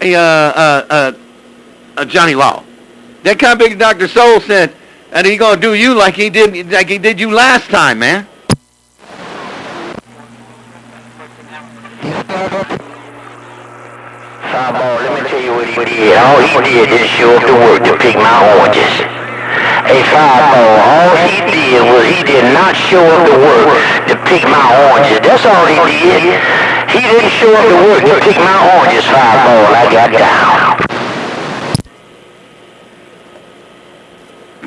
Hey, Johnny Law. That kind of big Dr. Soul said, and he gonna do you like he did you last time, man. Fireball, let me tell you what he did. All he did is show up to work to pick my oranges. Hey, Fireball, all he did was he did not show up to work to pick my oranges. That's all he did. He didn't show up to work to pick my oranges, Fireball. I got down.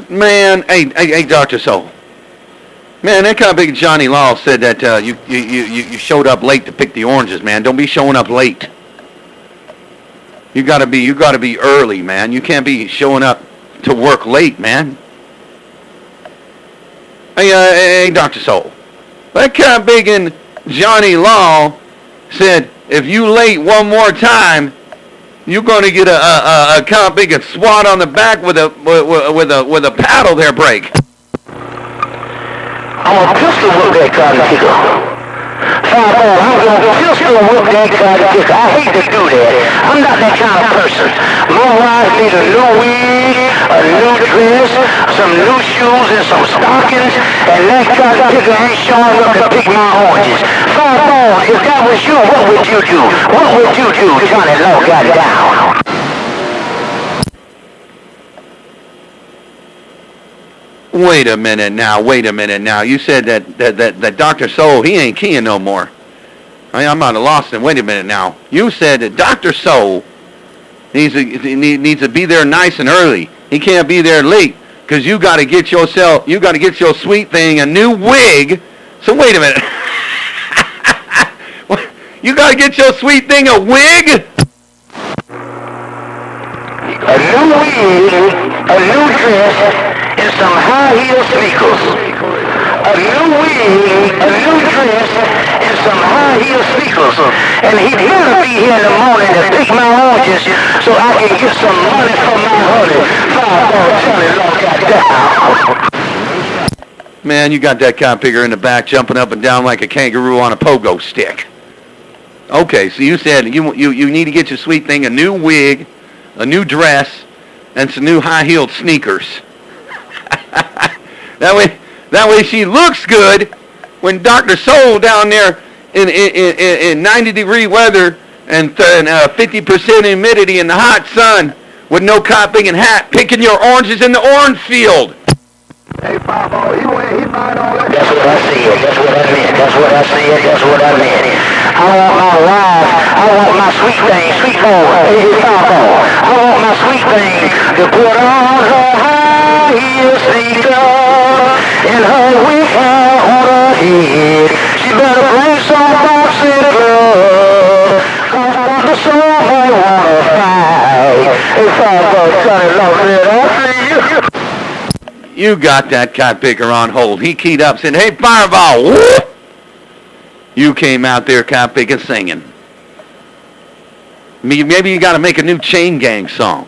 Man, hey, Dr. Soul. Man, that kind of big Johnny Law said that you showed up late to pick the oranges, man. Don't be showing up late. You gotta be early, man. You can't be showing up to work late, man. Hey, Dr. Soul. That kind of big and Johnny Law said if you late one more time, you're gonna get a kind of big and swat on the back with a paddle there break. I'm gonna pistol whip that cotton picker. Fireball, I'm gonna pistol whip that cotton picker. I hate to do that. I'm not that kind of person. My wife needs a new wig, a new dress, some new shoes, and some stockings, and that cotton picker ain't showing up to pick my oranges. Fireball, if that was you, what would you do? What would you do? Johnny Law got down. Wait a minute now. You said that Dr. Soul, he ain't keying no more. I'm out of lost him. Wait a minute now. You said that Dr. Soul needs to be there nice and early. He can't be there late because you got to get your sweet thing a new wig. So wait a minute. You got to get your sweet thing a wig? A new wig, a new dress, and some high-heel sneakers. A new wig, a new dress, and some high-heel sneakers. And he better be here in the morning to pick my oranges so I can get some money for my honey. Fireball, Johnny Law got down. Man, you got that kind of picker in the back jumping up and down like a kangaroo on a pogo stick. Okay, so you said you need to get your sweet thing a new wig, a new dress, and some new high-heeled sneakers. That way she looks good when Dr. Soul down there in 90-degree weather and 50% humidity in the hot sun with no copping and hat picking your oranges in the orange field. Hey, Papa, he might all that. That's what I said. That's what I meant. That's what I said. That's what I meant. I want my wife. I want my sweet thing, sweet boy. Hey, Papa, I want my sweet thing to put on her high-heel sneakers and her wig hair on her head. She better bring some boxing gloves. The soul may wanna fight. Hey, Papa, Johnny Law said, I see you. You got that cat picker on hold. He keyed up, said, "Hey, Fireball!" Whoop! You came out there cat picking singing. Maybe you got to make a new Chain Gang song.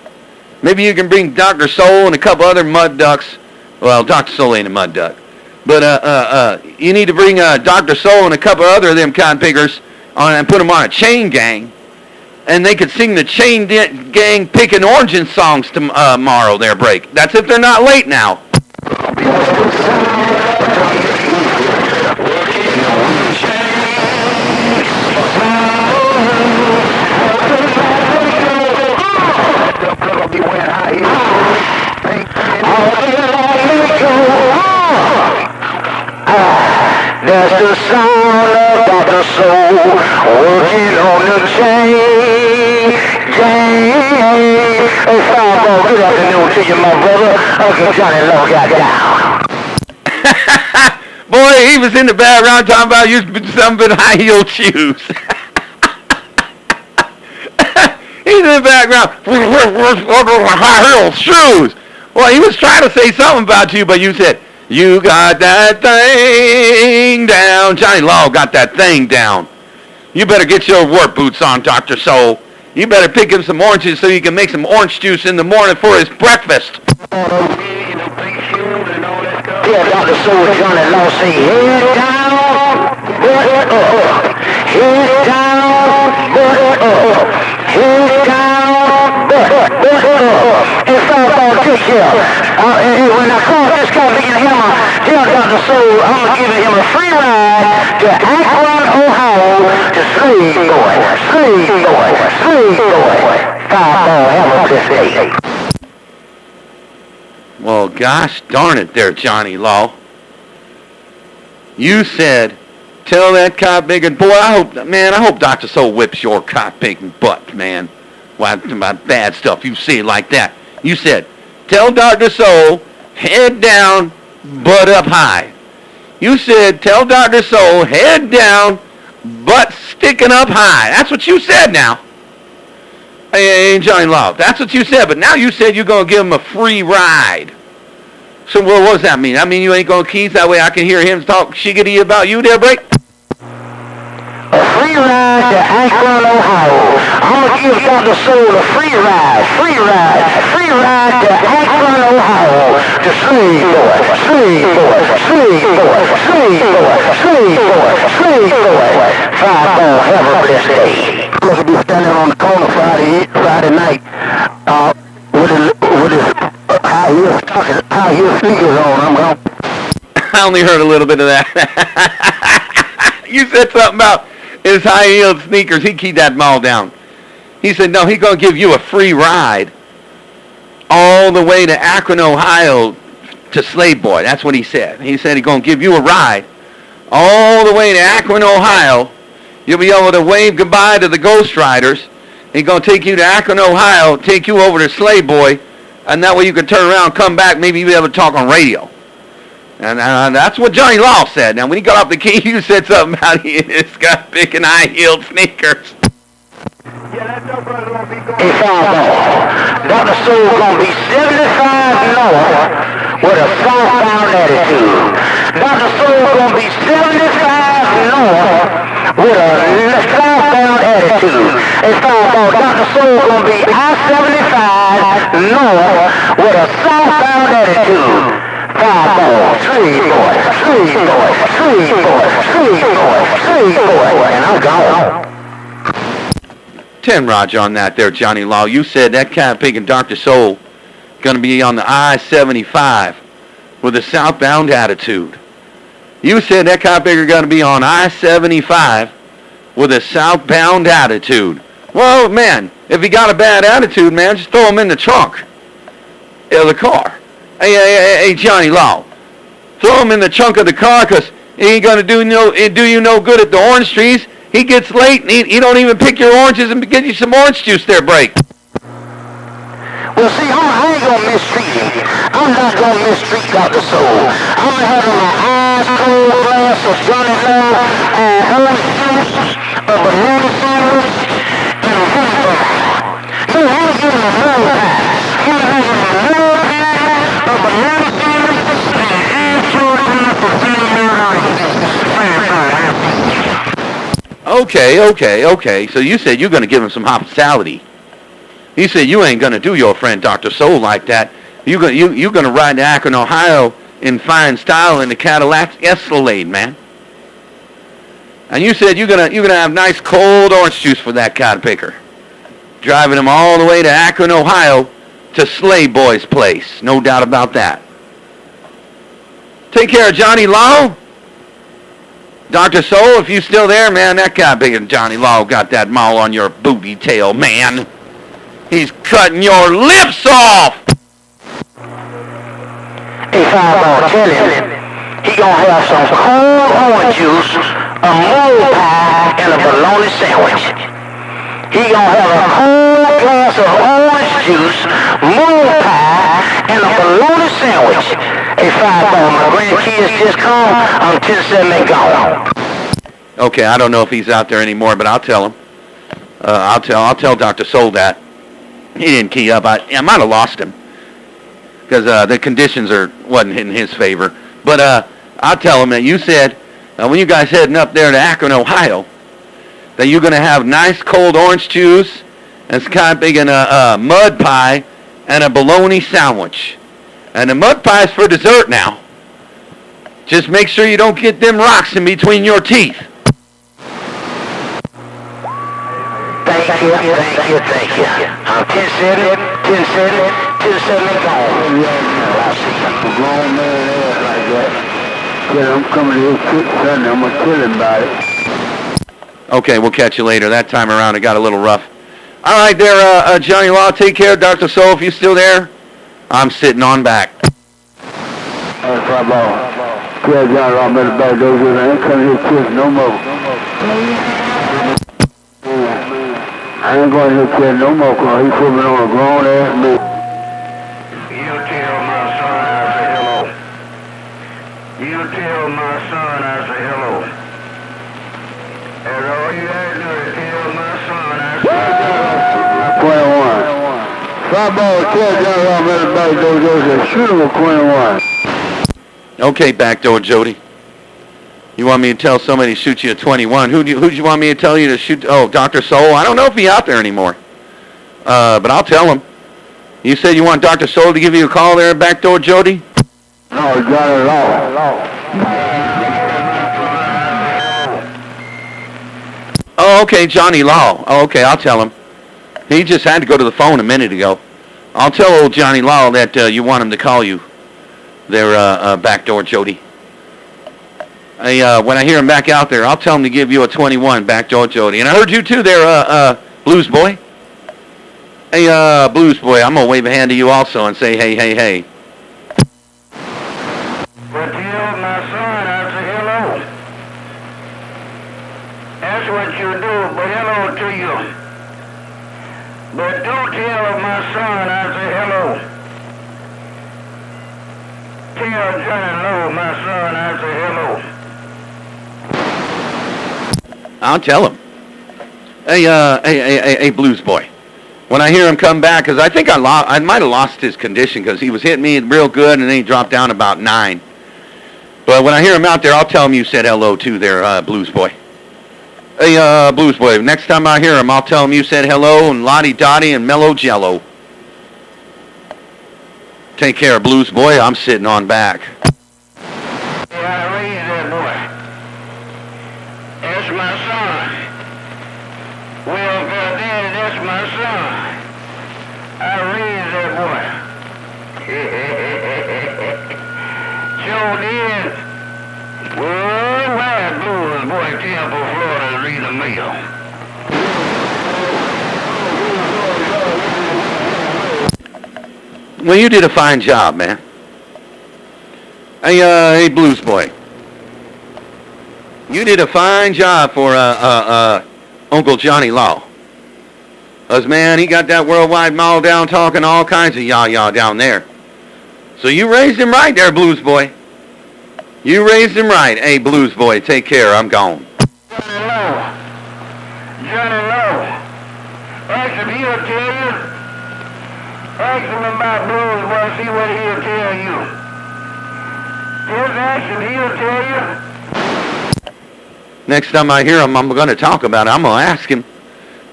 Maybe you can bring Dr. Soul and a couple other mud ducks. Well, Dr. Soul ain't a mud duck. But you need to bring Dr. Soul and a couple other of them cotton pickers on and put them on a chain gang. And they could sing the chain gang picking orange songs tomorrow, their break. That's if they're not late now. That's the sound of Dr. Soul working on the chain gang. Hey, Fireball, good afternoon to you, my brother. Uncle Johnny Law got down. Boy, he was in the background talking about you something high-heeled shoes. He's in the background. High-heeled shoes. Well, he was trying to say something about you, but you said, "You got that thing down." Johnny Law got that thing down. You better get your work boots on, Dr. Soul. You better pick him some oranges so you can make some orange juice in the morning for his breakfast. Yeah, Dr. Soul and Johnny Law say, head down, butt up. Head down, butt up. Head down. bust up. And fireball take care. When I call this guy big and hammer, tell Dr. Soul I'm giving him a free ride to Akron, Ohio to Slave Boy. Slave Boy. Slave Boy. Fireball, have a blessed day. Well, gosh darn it there, Johnny Law. You said, tell that cop-picking boy, I hope Dr. Soul whips your cop-picking butt, man. Why, about bad stuff, you say it like that. You said, tell Dr. Soul, head down, butt up high. You said, tell Dr. Soul, head down, butt sticking up high. That's what you said now. Hey, Johnny Law, that's what you said, but now you said you're going to give him a free ride. So what does that mean? I mean you ain't going to keep, that way I can hear him talk shiggity about you there, break? A free ride to Akron, Ohio. I'm going to give Dr. Soul a free ride. Free ride. Free ride to Akron, Ohio. To Slave Boy. Slave Boy. Slave Boy. Slave Boy. Slave Boy. Slave Boy. Fireball, have a blessed day. I'm going to be standing on the corner Friday night with his high heel sneakers on. I'm going to... I only heard a little bit of that. You said something about his high-heeled sneakers. He keyed that mall down. He said, no, he's going to give you a free ride all the way to Akron, Ohio to Slave Boy. That's what he said. He said he's going to give you a ride all the way to Akron, Ohio. You'll be able to wave goodbye to the Ghost Riders. He's going to take you to Akron, Ohio, take you over to Slave Boy, and that way you can turn around, come back, maybe you'll be able to talk on radio. And that's what Johnny Law said. Now, when he got off the key, you said something about this guy picking high-heeled sneakers. Hey, Fireball, Dr. Soul gonna be 75 north with a southbound attitude. Dr. Soul gonna be 75 north with a southbound attitude. Hey, Fireball, Dr. Soul gonna be I-75 north with a southbound attitude. Fireball, Slave Boy, Slave Boy, Slave Boy, Slave Boy, Slave Boy, and I'm gone. 10 Roger on that there, Johnny Law. You said that cat pig and Dr. Soul going to be on the I-75 with a southbound attitude. You said that cat pig are going to be on I-75 with a southbound attitude. Well, man, if he got a bad attitude, man, just throw him in the trunk of the car. Hey, Johnny Law, throw him in the trunk of the car because he ain't going to do you no good at the orange trees. He gets late and he don't even pick your oranges and get you some orange juice there, Break. Well, see, I ain't going to mistreat him. I'm not going to mistreat Dr. Soul. I'm going to have my eyes cold glass of Johnny Law and orange juice, a banana sandwich, and a hamburger. So I'm giving him a moon pie. I'm giving him a moon pie, a banana sandwich, and an ass protein for Okay. So you said you're going to give him some hospitality. You said you ain't going to do your friend Dr. Soul like that. You're going to ride to Akron, Ohio in fine style in the Cadillac Escalade, man. And you said you're going to have nice cold orange juice for that cotton picker. Driving him all the way to Akron, Ohio to Slave Boy's place. No doubt about that. Take care of Johnny Law. Dr. Soul, if you still there, man, that guy big and Johnny Law got that mall on your booty tail, man. He's cutting your lips off. Hey, Fireball, tell him he gonna have some cold orange juice, a mole pie, and a bologna sandwich. He gonna have a cold glass of orange juice, mole pie, and a bologna sandwich. Hey, Fireball, my grandkids just come. I'm 10-7 and gone. Okay, I don't know if he's out there anymore, but I'll tell him. I'll tell Dr. Soul that. He didn't key up. I might have lost him because the conditions wasn't in his favor. But I'll tell him that you said when you guys heading up there to Akron, Ohio, that you're going to have nice cold orange juice and it's kind of big and a mud pie and a bologna sandwich. And the mud pie's for dessert now. Just make sure you don't get them rocks in between your teeth. Thank Thank you. I'm 10-7 in the ball. I see you. A grown man ass like that. Yeah, I'm coming to his kid Sunday. I'm gonna kill him about it. Okay, we'll catch you later. That time around, it got a little rough. All right, there, Johnny Law. Take care, Dr. Soul. If you're still there, I'm sitting on back. That's my ball. Tell John Law better back those I ain't coming to his kids no more. I ain't going to his kids no more because he put me on a grown ass move. You tell my son I say hello. You tell my son I say hello. And all you have to do is tell my son I say hello. 21. Fly ball, tell John Law better back those and shoot him with 21. Okay, Backdoor Jody. You want me to tell somebody to shoot you at 21? Who'd you want me to tell you to shoot? Oh, Dr. Soul. I don't know if he's out there anymore. But I'll tell him. You said you want Dr. Soul to give you a call there, Backdoor Jody? No, Johnny Law. Oh, okay, Johnny Law. Oh, okay, I'll tell him. He just had to go to the phone a minute ago. I'll tell old Johnny Law that you want him to call you there, Backdoor Jody. When I hear him back out there, I'll tell him to give you a 21, Backdoor Jody. And I heard you too there, Blues Boy. Hey, Blues Boy, I'm going to wave a hand to you also and say, hey. But tell my son I say hello. That's what you do, but hello to you. But don't tell my son I say hello. Tell Johnny Lowe, my son, I say hello. I'll tell him. Hey, Blues Boy. When I hear him come back, because I think I might have lost his condition because he was hitting me real good and then he dropped down about 9. But when I hear him out there, I'll tell him you said hello too there, Blues Boy. Hey, Blues Boy, next time I hear him, I'll tell him you said hello and Lottie Dottie and Mellow Jello. Take care, Blues Boy. I'm sitting on back. I raised that boy. That's my son. Well, Daddy, that's my son. I raised that boy. Sure did. Worldwide Blues Boy, Tampa, Florida, read the mail. Well, you did a fine job, man. Hey, Blues Boy. You did a fine job for Uncle Johnny Law. 'Cause, man, he got that worldwide mall down talking all kinds of yah-yah down there. So you raised him right there, Blues Boy. You raised him right. Hey, Blues Boy, take care. I'm gone. Johnny Lowe. Ask him, he'll tell you. Ask him about Blues Boy, see what he'll tell you. Just ask him, he'll tell you. Next time I hear him, I'm going to talk about it. I'm going to ask him.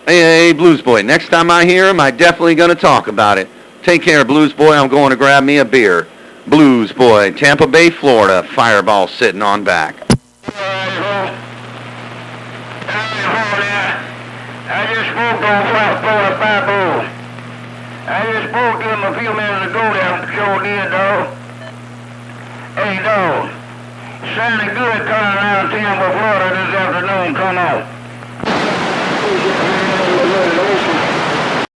Hey, Blues Boy, next time I hear him, I'm definitely going to talk about it. Take care, Blues Boy. I'm going to grab me a beer. Blues Boy, Tampa Bay, Florida. Fireball sitting on back. I just spoke on Florida Fireball. I just spoke to him a few minutes ago there. Sure did, dog. Hey, dog. Sounded good coming around Tampa, Florida this afternoon. Come on.